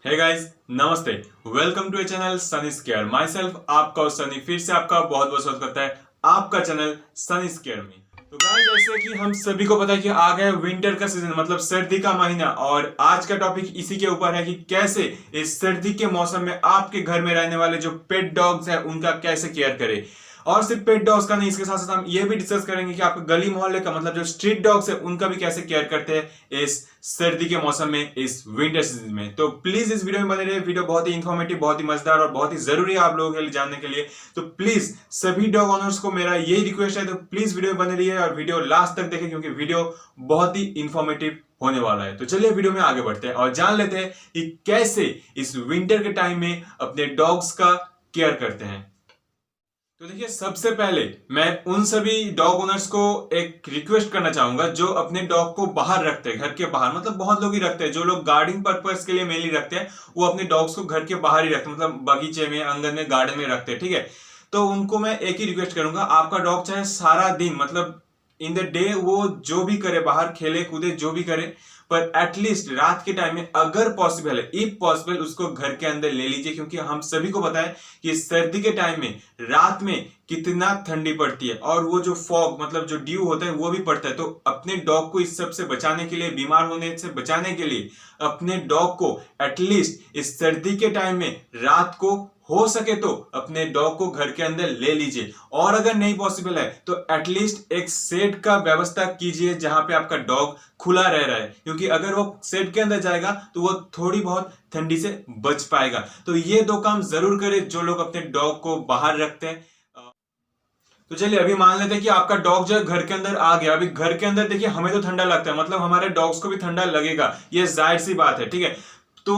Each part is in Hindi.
हे गाइस, नमस्ते। Welcome to a channel Sunny square. My self आपका सनी फिर से आपका बहुत बहुत स्वागत करता है आपका चैनल सनी स्केयर में। तो गाइस, जैसे कि हम सभी को पता है कि आ गया विंटर का सीजन, मतलब सर्दी का महीना, और आज का टॉपिक इसी के ऊपर है कि कैसे इस सर्दी के मौसम में आपके घर में रहने वाले जो पेट डॉग्स है उनका कैसे केयर करें। और सिर्फ पेट डॉग्स का नहीं, इसके साथ साथ हम ये भी डिस्कस करेंगे कि आपके गली मोहल्ले का, मतलब जो स्ट्रीट डॉग्स है उनका भी कैसे केयर करते हैं इस सर्दी के मौसम में, इस विंटर सीजन में। तो प्लीज इस वीडियो में बने रहिए। वीडियो बहुत ही इंफॉर्मेटिव, बहुत ही मजेदार और बहुत ही जरूरी है आप लोगों के लिए जानने के लिए। तो प्लीज सभी डॉग ओनर्स को मेरा यही रिक्वेस्ट है, तो प्लीज वीडियो में बने रहिए और वीडियो लास्ट तक देखें, क्योंकि वीडियो बहुत ही इंफॉर्मेटिव होने वाला है। तो चलिए वीडियो में आगे बढ़ते हैं और जान लेते हैं कि कैसे इस विंटर के टाइम में अपने डॉग्स का केयर करते हैं। तो देखिए, सबसे पहले मैं उन सभी डॉग ओनर्स को एक रिक्वेस्ट करना चाहूंगा जो अपने डॉग को बाहर रखते हैं, घर के बाहर। मतलब बहुत लोग ही रखते हैं, जो लोग गार्डनिंग पर्पस के लिए मेनली रखते हैं वो अपने डॉग्स को घर के बाहर ही रखते हैं, मतलब बगीचे में, आंगन में, गार्डन में रखते हैं। ठीक है, तो उनको मैं एक ही रिक्वेस्ट करूंगा, आपका डॉग चाहे सारा दिन, मतलब इन द डे, वो जो भी करे, बाहर खेले कूदे जो भी करे, पर एटलीस्ट रात के टाइम में अगर पॉसिबल है, इफ पॉसिबल, उसको घर के अंदर ले लीजिए। क्योंकि हम सभी को पता है कि सर्दी के टाइम में रात में कितना ठंडी पड़ती है, और वो जो फॉग, मतलब जो ड्यू होता है वो भी पड़ता है। तो अपने डॉग को इस सब से बचाने के लिए, बीमार होने से बचाने के लिए, अपने डॉग को एटलीस्ट इस सर्दी के टाइम में रात को हो सके तो अपने डॉग को घर के अंदर ले लीजिए। और अगर नहीं पॉसिबल है तो एटलीस्ट एक शेड का व्यवस्था कीजिए जहां पे आपका डॉग खुला रह रहा है, क्योंकि अगर वो शेड के अंदर जाएगा तो वो थोड़ी बहुत ठंडी से बच पाएगा। तो ये दो काम जरूर करें जो लोग अपने डॉग को बाहर रखते हैं। तो चलिए, अभी मान लेते हैं कि आपका डॉग जो है घर के अंदर आ गया। अभी घर के अंदर देखिए, हमें तो ठंडा लगता है, मतलब हमारे डॉग्स को भी ठंडा लगेगा, ये जाहिर सी बात है। ठीक है, तो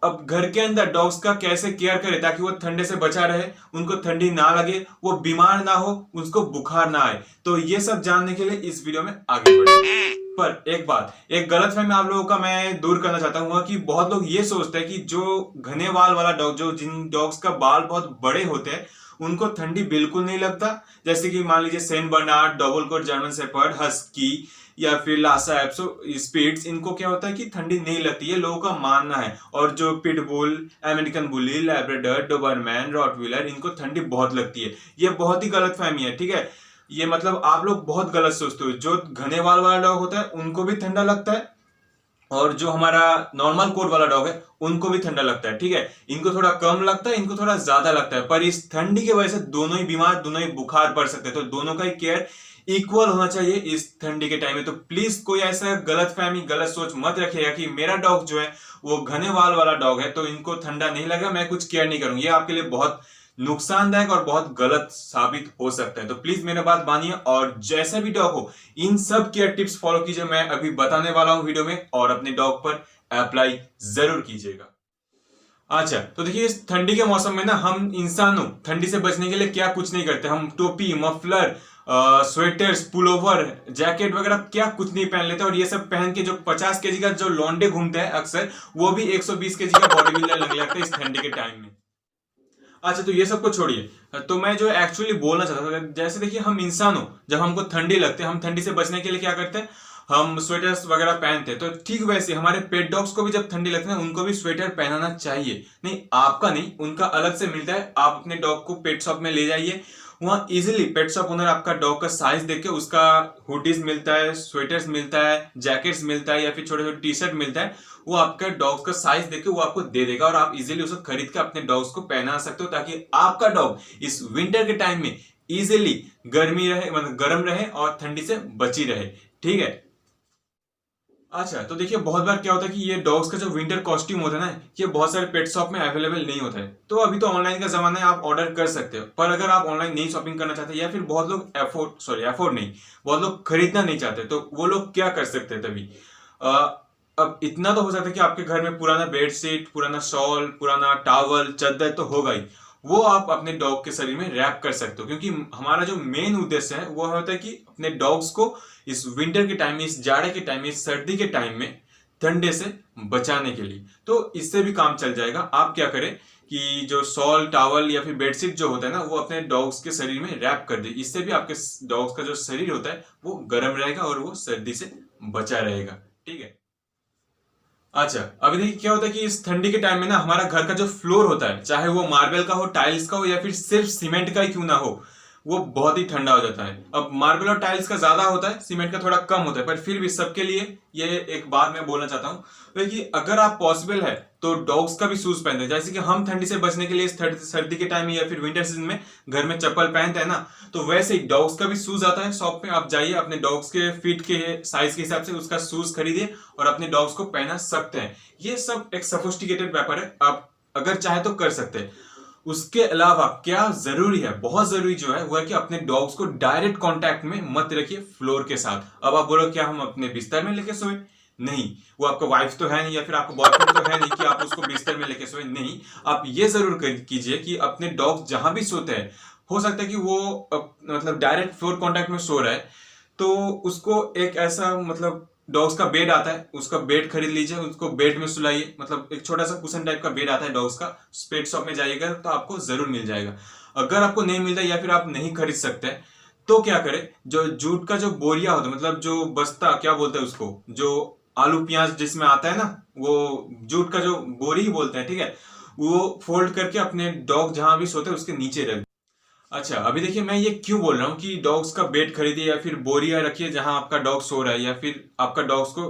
अब घर के अंदर डॉग्स का कैसे केयर करें ताकि वो ठंडे से बचा रहे, उनको ठंडी ना लगे, वो बीमार ना हो, उसको बुखार ना आए। तो ये सब जानने के लिए इस वीडियो में आगे बढ़े। पर एक बात, एक गलतफहमी आप लोगों का मैं दूर करना चाहता हूं कि बहुत लोग ये सोचते हैं कि जो घने बाल वाला डॉग, जो जिन डॉग्स का बाल बहुत बड़े होते हैं, उनको ठंडी बिल्कुल नहीं लगता। जैसे कि मान लीजिए Saint Bernard, double coat German shepherd, husky या फिर लासा एप्सो स्पिट्स, इनको क्या होता है कि ठंडी नहीं लगती है, लोगों का मानना है। और जो pitbull, American bully, Labrador, Dobermann, Rottweiler, इनको ठंडी बहुत लगती है। ये बहुत ही गलतफहमी है। ठीक है, ये मतलब आप लोग बहुत गलत सोचते हो। जो घने बाल वाला डॉग होता है उनको भी ठंडा लगता है, और जो हमारा नॉर्मल कोट वाला डॉग है उनको भी ठंडा लगता है। ठीक है, इनको थोड़ा कम लगता है, इनको थोड़ा ज्यादा लगता है, पर इस ठंडी की वजह से दोनों ही बीमार, दोनों ही बुखार पड़ सकते हैं। तो दोनों का ही केयर इक्वल होना चाहिए इस ठंडी के टाइम में। तो प्लीज कोई ऐसा गलत फहमी, गलत सोच मत रखिएगा कि मेरा डॉग जो है वो घने बाल वाला डॉग है तो इनको ठंडा नहीं लगा, मैं कुछ केयर नहीं करूंगी। ये आपके लिए बहुत नुकसानदायक और बहुत गलत साबित हो सकता है। तो प्लीज मेरा बात मानिए, और जैसा भी डॉग हो इन सब केयर टिप्स फॉलो कीजिए, मैं अभी बताने वाला हूं वीडियो में, और अपने डॉग पर अप्लाई जरूर कीजिएगा। अच्छा, तो देखिए, इस ठंडी के मौसम में ना हम इंसानों ठंडी से बचने के लिए क्या कुछ नहीं करते। हम टोपी, मफलर, स्वेटर्स, पुलोवर, जैकेट वगैरह क्या कुछ नहीं पहन लेते, और ये सब पहन के जो 50 केजी का जो लौंडे घूमते हैं अक्सर, वो भी 120 केजी का बॉडी बिल्डर लगने लगता है इस ठंडी के टाइम में। अच्छा, तो ये सब को छोड़िए, तो मैं जो एक्चुअली बोलना चाहता था, जैसे देखिए, हम इंसान हो, जब हमको ठंडी लगती है, हम ठंडी से बचने के लिए क्या करते हैं, हम स्वेटर्स वगैरह पहनते हैं। तो ठीक वैसे हमारे पेट डॉग्स को भी जब ठंडी लगती है उनको भी स्वेटर पहनाना चाहिए। नहीं, आपका नहीं, उनका अलग से मिलता है। आप अपने डॉग को पेट शॉप में ले जाइए, वहां इजिली पेट शॉप ओनर आपका डॉग का साइज देख के उसका हुडीज मिलता है, स्वेटर्स मिलता है, जैकेट्स मिलता है, या फिर छोटे छोटे टी शर्ट मिलता है। वो आपका डॉग्स का साइज देख के वो आपको दे देगा, और आप इजीली उसको खरीद के अपने डॉग्स को पहना सकते हो, ताकि आपका डॉग इस विंटर के टाइम में इजीली गर्मी रहे, मतलब गर्म रहे और ठंडी से बची रहे। ठीक है। अच्छा, तो देखिए, बहुत बार क्या होता है कि ये डॉग्स का जो विंटर कॉस्ट्यूम होता है ना, ये बहुत सारे पेट शॉप में अवेलेबल नहीं होता है। तो अभी तो ऑनलाइन का जमाना है, आप ऑर्डर कर सकते हो। पर अगर आप ऑनलाइन नहीं शॉपिंग करना चाहते, या फिर बहुत लोग अफोर्ड नहीं, बहुत लोग खरीदना नहीं चाहते, तो वो लोग क्या कर सकते हैं तभी। अब इतना तो हो सकता है कि आपके घर में पुराना बेडशीट, पुराना शॉल, पुराना टावल, चादर तो होगा ही, वो आप अपने डॉग के शरीर में रैप कर सकते हो। क्योंकि हमारा जो मेन उद्देश्य है वो होता है कि अपने डॉग्स को इस विंटर के टाइम में, इस जाड़े के टाइम में, इस सर्दी के टाइम में ठंडे से बचाने के लिए। तो इससे भी काम चल जाएगा। आप क्या करें कि जो शॉल, टावल या फिर बेडशीट जो होता है ना, वो अपने डॉग्स के शरीर में रैप कर दे। इससे भी आपके डॉग्स का जो शरीर होता है वो गर्म रहेगा और वो सर्दी से बचा रहेगा। ठीक है। अच्छा, अभी देखिए क्या होता है कि इस ठंडी के टाइम में ना हमारा घर का जो फ्लोर होता है, चाहे वो मार्बल का हो, टाइल्स का हो या फिर सिर्फ सीमेंट का ही क्यों ना हो, वो बहुत ही ठंडा हो जाता है। अब मार्बल और टाइल्स का ज्यादा होता है, सीमेंट का थोड़ा कम होता है, पर फिर भी सबके लिए ये एक बात मैं बोलना चाहता हूँ कि अगर आप पॉसिबल है तो डॉग्स का भी शूज पहनते हैं। जैसे कि हम ठंडी से बचने के लिए इस सर्दी के टाइम में या फिर विंटर सीजन में घर में चप्पल पहनते हैं ना, तो वैसे ही डॉग्स का भी शूज आता है। शॉप पे आप जाइए, अपने डॉग्स के फीट के साइज के हिसाब से उसका शूज खरीदिए और अपने डॉग्स को पहना सकते हैं। ये सब एक सोफिस्टिकेटेड व्यापार है, आप अगर चाहे तो कर सकते हैं। उसके अलावा क्या जरूरी है, बहुत जरूरी जो है वो है कि अपने डॉग्स को डायरेक्ट कांटेक्ट में मत रखिए फ्लोर के साथ। अब आप बोलो क्या हम अपने बिस्तर में लेके सोए? नहीं, वो आपका वाइफ तो है नहीं या फिर आपका बॉयफ्रेंड तो है नहीं कि आप उसको बिस्तर में लेके सोए। नहीं, आप ये जरूर कीजिए कि अपने डॉग जहां भी सोते हैं, हो सकता है कि वो मतलब डायरेक्ट फ्लोर कांटेक्ट में सो रहा है, तो उसको एक ऐसा मतलब डॉग्स का बेड आता है, उसका बेड खरीद लीजिए, उसको बेड में सुलाइए। मतलब एक छोटा सा कुशन टाइप का बेड आता है डॉग्स का, पेट शॉप में जाइएगा तो आपको जरूर मिल जाएगा। अगर आपको नहीं मिलता या फिर आप नहीं खरीद सकते तो क्या करें, जो जूट का जो बोरिया होता है, मतलब जो बस्ता क्या बोलते हैं उसको, जो आलू प्याज जिसमें आता है ना, वो जूट का जो बोरी ही बोलते हैं, ठीक है, वो फोल्ड करके अपने डॉग जहां भी सोते हैं उसके नीचे रख। अच्छा, अभी देखिए मैं ये क्यों बोल रहा हूँ कि डॉग्स का बेड खरीदिए या फिर बोरिया रखिए जहां आपका डॉग सो रहा है, या फिर आपका डॉग्स को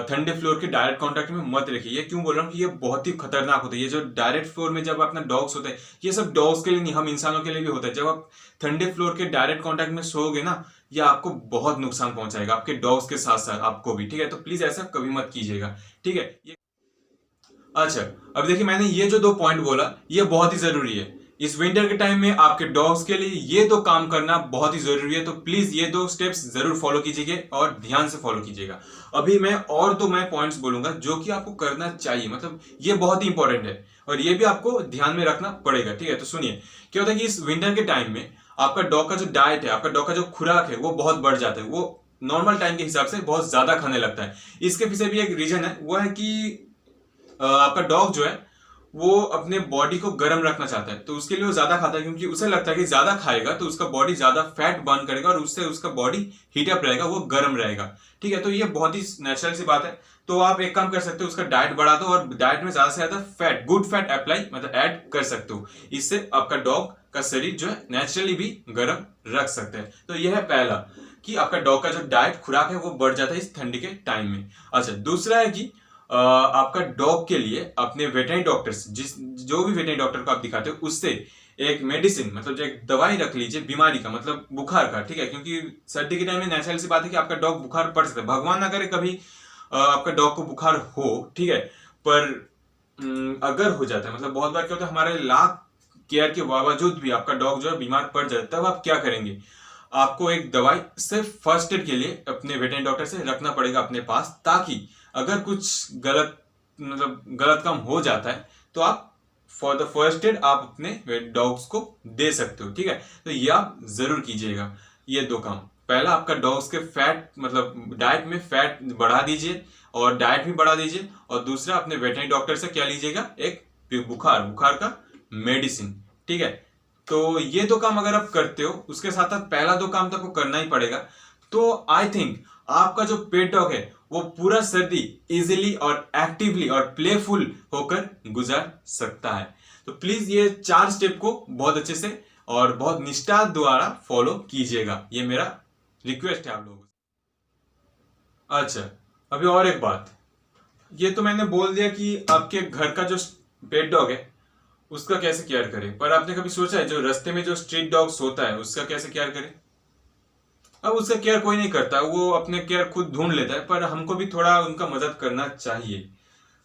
ठंडे फ्लोर के डायरेक्ट कांटेक्ट में मत रखिए। ये क्यों बोल रहा हूँ कि ये बहुत ही खतरनाक होता है। ये जो डायरेक्ट फ्लोर में जब अपना डॉग्स होता है, ये सब डॉग्स के लिए नहीं, हम इंसानों के लिए भी होता है। जब आप ठंडे फ्लोर के डायरेक्ट कांटेक्ट में सोओगे ना, ये आपको बहुत नुकसान पहुंचाएगा, आपके डॉग्स के साथ साथ आपको भी, ठीक है। तो प्लीज ऐसा कभी मत कीजिएगा, ठीक है। अच्छा, अब देखिए मैंने ये जो दो पॉइंट बोला ये बहुत ही जरूरी है। इस विंटर के टाइम में आपके डॉग्स के लिए ये दो काम करना बहुत ही जरूरी है। तो प्लीज ये दो स्टेप्स जरूर फॉलो कीजिएगा और ध्यान से फॉलो कीजिएगा। अभी मैं और दो मैं पॉइंट्स बोलूंगा जो कि आपको करना चाहिए, मतलब ये बहुत ही इंपॉर्टेंट है और ये भी आपको ध्यान में रखना पड़ेगा, ठीक है। तो सुनिए, क्या होता है कि इस विंटर के टाइम में आपका डॉग का जो डाइट है, आपका डॉग का जो खुराक है, वो बहुत बढ़ जाता है। वो नॉर्मल टाइम के हिसाब से बहुत ज्यादा खाने लगता है। इसके पीछे भी एक रीजन है, वो है कि आपका डॉग जो है वो अपने बॉडी को गर्म रखना चाहता है, तो उसके लिए वो ज्यादा खाता है, क्योंकि उसे लगता है कि ज्यादा खाएगा तो उसका बॉडी ज्यादा फैट बर्न करेगा और उससे उसका बॉडी हीटअप रहेगा, वो गर्म रहेगा, ठीक है। तो ये बहुत ही नेचुरल सी बात है। तो आप एक काम कर सकते हो, उसका डाइट बढ़ा दो और डाइट में ज्यादा से ज्यादा फैट, गुड फैट अप्लाई मतलब ऐड कर सकते हो। इससे आपका डॉग का शरीर जो है नेचुरली भी गर्म रख सकते हैं। तो यह है पहला कि आपका डॉग का जो डाइट खुराक है वो बढ़ जाता है इस ठंडी के टाइम में। अच्छा, दूसरा है कि आपका डॉग के लिए अपने वेटरनरी डॉक्टर से, जो भी वेटरनरी डॉक्टर को आप दिखाते हो उससे एक मेडिसिन मतलब जो एक दवाई रख लीजिए बीमारी का, मतलब बुखार का, ठीक है। क्योंकि सर्दी के टाइम में नेचुरल सी बात है कि आपका डॉग बुखार पड़ सकता है, भगवान ना करे कभी आपका डॉग को बुखार हो, ठीक है। पर अगर हो जाता है, मतलब बहुत बार क्या होता है हमारे लाख केयर के बावजूद भी आपका डॉग जो है बीमार पड़ जाता है, तब आप क्या करेंगे? आपको एक दवाई सिर्फ फर्स्ट एड के लिए अपने वेटरनरी डॉक्टर से रखना पड़ेगा अपने पास, ताकि अगर कुछ गलत मतलब गलत काम हो जाता है तो आप फॉर द फर्स्ट एड आप अपने डॉग्स को दे सकते हो, ठीक है। तो ये आप जरूर कीजिएगा, ये दो काम। पहला, आपका डॉग्स के फैट मतलब डाइट में फैट बढ़ा दीजिए और डाइट भी बढ़ा दीजिए, और दूसरा अपने वेटरनरी डॉक्टर से क्या लीजिएगा, एक बुखार का मेडिसिन, ठीक है। तो ये दो काम अगर आप करते हो, उसके साथ साथ पहला दो काम तो आपको करना ही पड़ेगा, तो आई थिंक आपका जो पेट डॉग है वो पूरा सर्दी इजीली और एक्टिवली और प्लेफुल होकर गुजार सकता है। तो प्लीज ये 4 स्टेप को बहुत अच्छे से और बहुत निष्ठा द्वारा फॉलो कीजिएगा, ये मेरा रिक्वेस्ट है आप लोगों से। अच्छा, अभी और एक बात, ये तो मैंने बोल दिया कि आपके घर का जो पेट डॉग है उसका कैसे केयर करें, पर आपने कभी सोचा है जो रास्ते में जो स्ट्रीट डॉग सोता है उसका कैसे केयर करें? अब उसका केयर कोई नहीं करता, वो अपने केयर खुद ढूंढ लेता है, पर हमको भी थोड़ा उनका मदद करना चाहिए।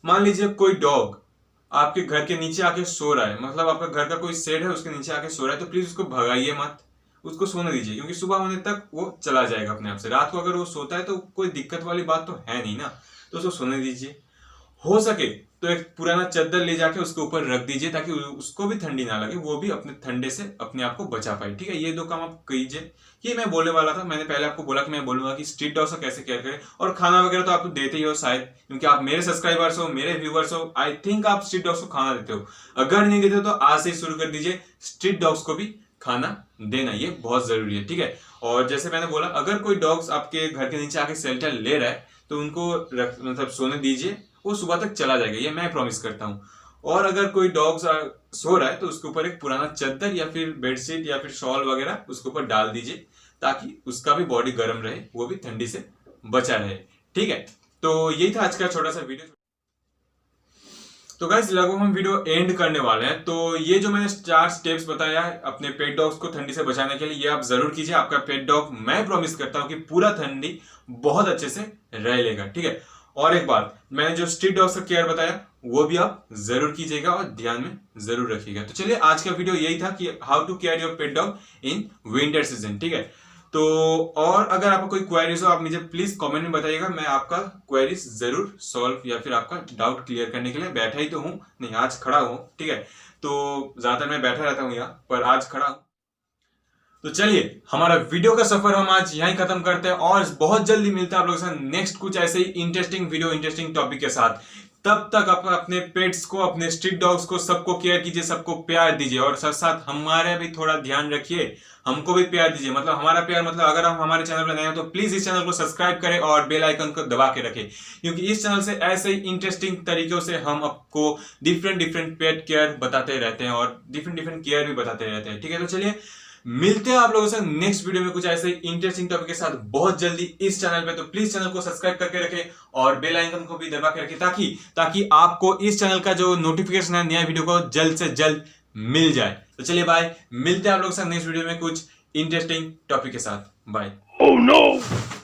मान लीजिए कोई डॉग आपके घर के नीचे आके सो रहा है, मतलब आपका घर का कोई शेड है उसके नीचे आके सो रहा है, तो प्लीज उसको भगाइए मत, उसको सोने दीजिए, क्योंकि सुबह होने तक वो चला जाएगा अपने आप से। रात को अगर वो सोता है तो कोई दिक्कत वाली बात तो है नहीं ना, तो उसको सोने दीजिए। हो सके तो एक पुराना चादर ले जाके उसके ऊपर रख दीजिए, ताकि उसको भी ठंडी ना लगे, वो भी अपने ठंडे से अपने आप को बचा पाए, ठीक है। ये दो काम आप कीजिए। ये मैं बोलने वाला था, मैंने पहले आपको बोला कि मैं बोलूंगा कि स्ट्रीट डॉग का कैसे केयर करें, और खाना वगैरह तो आप तो देते ही हो शायद, क्योंकि आप मेरे सब्सक्राइबर्स हो, मेरे व्यूवर्स हो, आई थिंक आप स्ट्रीट डॉग्स को खाना देते हो। अगर नहीं देते हो तो आज से ही शुरू कर दीजिए स्ट्रीट डॉग्स को भी खाना देना, ये बहुत जरूरी है, ठीक है। और जैसे मैंने बोला, अगर कोई डॉग्स आपके घर के नीचे आके शेल्टर ले रहा है तो उनको मतलब सोने दीजिए, वो सुबह तक चला जाएगा, ये मैं प्रॉमिस करता हूँ। और अगर कोई डॉग सो रहा है तो उसके ऊपर एक पुराना चादर या फिर बेडशीट या फिर शॉल वगैरह उसके ऊपर डाल दीजिए, ताकि उसका भी बॉडी गर्म रहे, वो भी ठंडी से बचा रहे। ठीक है, तो यही था आज का छोटा सा वीडियो। तो गाइस लगभग हम वीडियो एंड करने वाले हैं। तो ये जो मैंने 4 स्टेप्स बताया है अपने पेट डॉग्स को ठंडी से बचाने के लिए, ये आप जरूर कीजिए। आपका पेट डॉग, मैं प्रॉमिस करता हूं कि पूरा ठंडी बहुत अच्छे से रह लेगा। ठीक है, और एक बात, मैंने जो स्ट्रीट डॉग्स का केयर बताया वो भी आप जरूर कीजिएगा और ध्यान में जरूर रखिएगा। तो चलिए आज का वीडियो यही था कि how to care your pet dog in winter season. ठीक है, तो और अगर आपको कोई क्वेरीज हो आप मुझे प्लीज कमेंट में बताइएगा, मैं आपका क्वेरीज जरूर सॉल्व या फिर आपका डाउट क्लियर करने के लिए बैठा ही तो हूं, नहीं आज खड़ा हूं। ठीक है, तो ज्यादातर मैं बैठा रहता हूं यहाँ पर, आज खड़ा हूं। तो चलिए हमारा वीडियो का सफर हम आज यहीं खत्म करते हैं और बहुत जल्दी मिलता है आप लोगों से नेक्स्ट कुछ ऐसे ही इंटरेस्टिंग वीडियो, इंटरेस्टिंग टॉपिक के साथ। तब तक आप अपने पेट्स को, अपने स्ट्रीट डॉग्स को, सबको केयर कीजिए, सबको प्यार दीजिए और साथ साथ हमारे भी थोड़ा ध्यान रखिए, हमको भी प्यार दीजिए। मतलब हमारा प्यार मतलब अगर आप हमारे चैनल पर नए हो तो प्लीज इस चैनल को सब्सक्राइब करें और बेल आइकन को दबा के रखें, क्योंकि इस चैनल से ऐसे ही इंटरेस्टिंग तरीकों से हम आपको डिफरेंट डिफरेंट पेट केयर बताते रहते हैं और डिफरेंट डिफरेंट केयर भी बताते रहते हैं। ठीक है, तो चलिए मिलते हैं आप लोगों से नेक्स्ट वीडियो में कुछ ऐसे इंटरेस्टिंग टॉपिक के साथ बहुत जल्दी इस चैनल पे। तो प्लीज चैनल को सब्सक्राइब करके रखें और बेल आइकन को भी दबा के रखें, ताकि आपको इस चैनल का जो नोटिफिकेशन है नया वीडियो को जल्द से जल्द मिल जाए। तो चलिए बाय, मिलते हैं आप लोगों से नेक्स्ट वीडियो में कुछ इंटरेस्टिंग टॉपिक के साथ। बाय। Oh no.